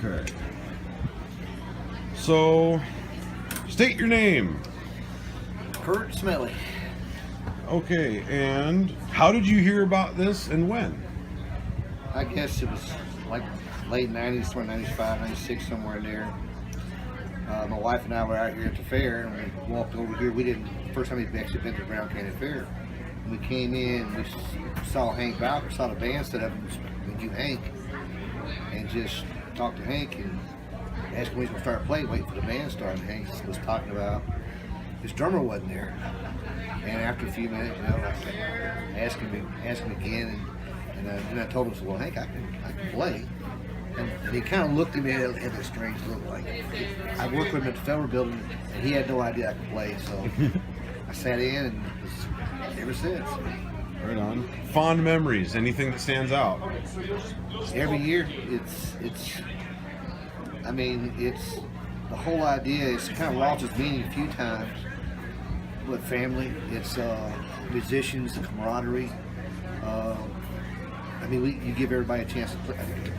Okay. So, state your name. Curt Smelley. Okay, and how did you hear about this and when? I guess it was like late 90s, somewhere 95, 96, somewhere in there. My wife and I were out here at the fair, and we walked over here. First time we'd actually been to the Brown County Fair. And we came in, we saw Hank Bowker, saw the band set up, and knew Hank, and just talked to Hank and asked him when he was going to start playing, waiting for the band to start. And Hank was talking about his drummer wasn't there. And after a few minutes, I asked him again, and then I told him, well, Hank, I can play. And he kind of looked at me and had this strange look. Like, I worked with him at the Federal Building, and he had no idea I could play. So I sat in, and ever since. Right on. Fond memories. Anything that stands out? Every year, it's the whole idea. It's kind of lost its meaning a few times. But family, it's musicians, the camaraderie. You give everybody a chance to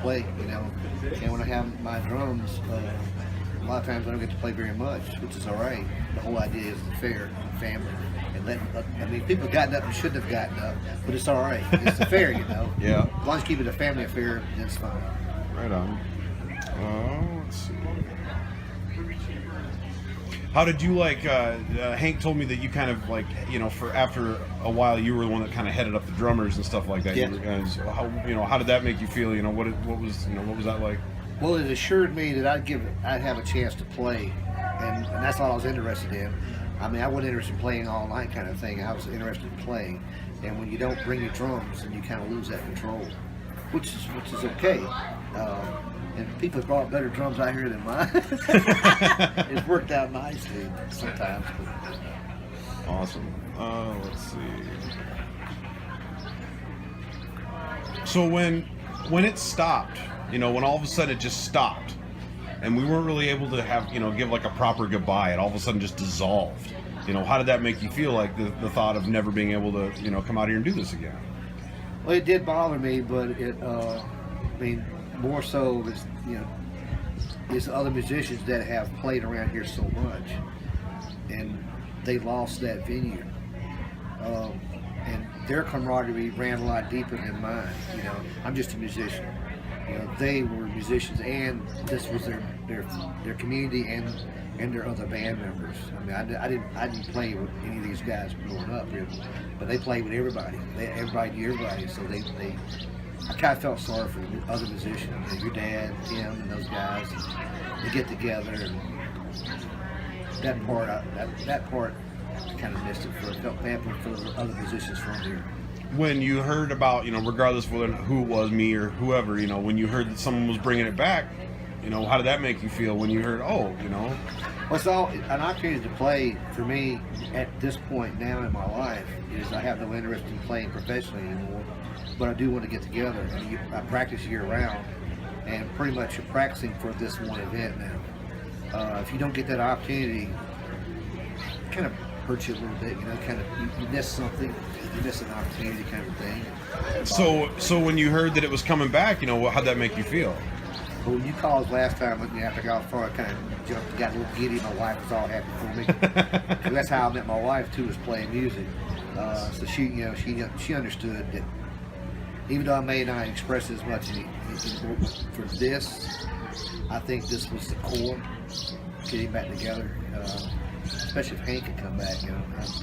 play, And when I have my drums, a lot of times I don't get to play very much, which is all right. The whole idea is the fair, family, and people have gotten up and shouldn't have gotten up, but it's all right. It's the fair, Yeah. As long as you keep it a family affair, that's fine. Right on. Let's see. How did you Hank told me that you kind of for after a while you were the one that kind of headed up the drummers and stuff like that. Yeah. How did that make you feel? What was that like? Well, it assured me that I'd have a chance to play, and that's all I was interested in. I wasn't interested in playing all night kind of thing. I was interested in playing, and when you don't bring your drums, then you kind of lose that control, which is okay. And people have brought better drums out here than mine. It's worked out nicely sometimes. But. Awesome. Let's see. So when it stopped, when all of a sudden it just stopped, and we weren't really able to have, give like a proper goodbye, it all of a sudden just dissolved. How did that make you feel, like the thought of never being able to, come out here and do this again? Well, it did bother me, but it, more so is is other musicians that have played around here so much, and they lost that venue, and their camaraderie ran a lot deeper than mine. I'm just a musician. They were musicians, and this was their community and their other band members. I didn't play with any of these guys growing up, really, but they played with everybody. Everybody knew everybody, so I kind of felt sorry for the other musicians, your dad, Tim, and those guys. They get together, and that part I kind of missed it. I felt bad for the other musicians from here. When you heard about, regardless of who it was, me or whoever, when you heard that someone was bringing it back, how did that make you feel when you heard, Well, it's all an opportunity to play for me at this point now in my life. Is I have no interest in playing professionally anymore, but I do want to get together. And I practice year round, and pretty much you're practicing for this one event now. If you don't get that opportunity, it kind of hurts you a little bit. You miss something, you miss an opportunity, kind of thing. So when you heard that it was coming back, how'd that make you feel? But when you called last time with me after I got far, I kind of jumped and got a little giddy. My wife was all happy for me. 'Cause that's how I met my wife too, was playing music. So she understood that even though I may not express as much for this, I think this was the core, getting back together. Especially if Hank could come back.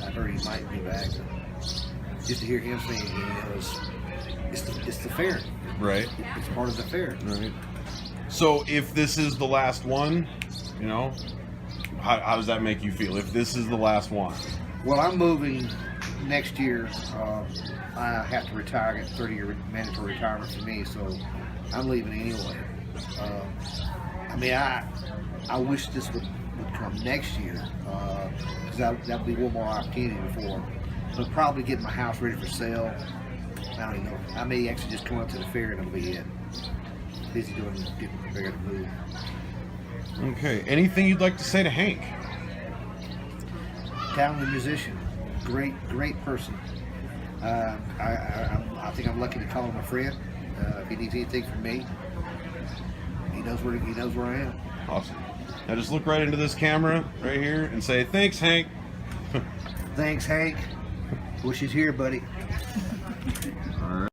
I heard he might be back. Just to hear him sing again, it's the fair. Right. It's part of the fair. Right. So if this is the last one, how does that make you feel? If this is the last one? Well, I'm moving next year. I have to retire. I got 30-year mandatory retirement for me, so I'm leaving anyway. I wish this would come next year, because that would be one more opportunity before. But probably getting my house ready for sale. I don't even know. I may actually just come up to the fair and it'll be it. Busy getting prepared to move. Okay. Anything you'd like to say to Hank? Talented musician, great person. I think I'm lucky to call him a friend. If he needs anything from me, He knows where I am. Awesome. Now just look right into this camera right here and say, thanks, Hank. Thanks, Hank. Wish he's here, buddy.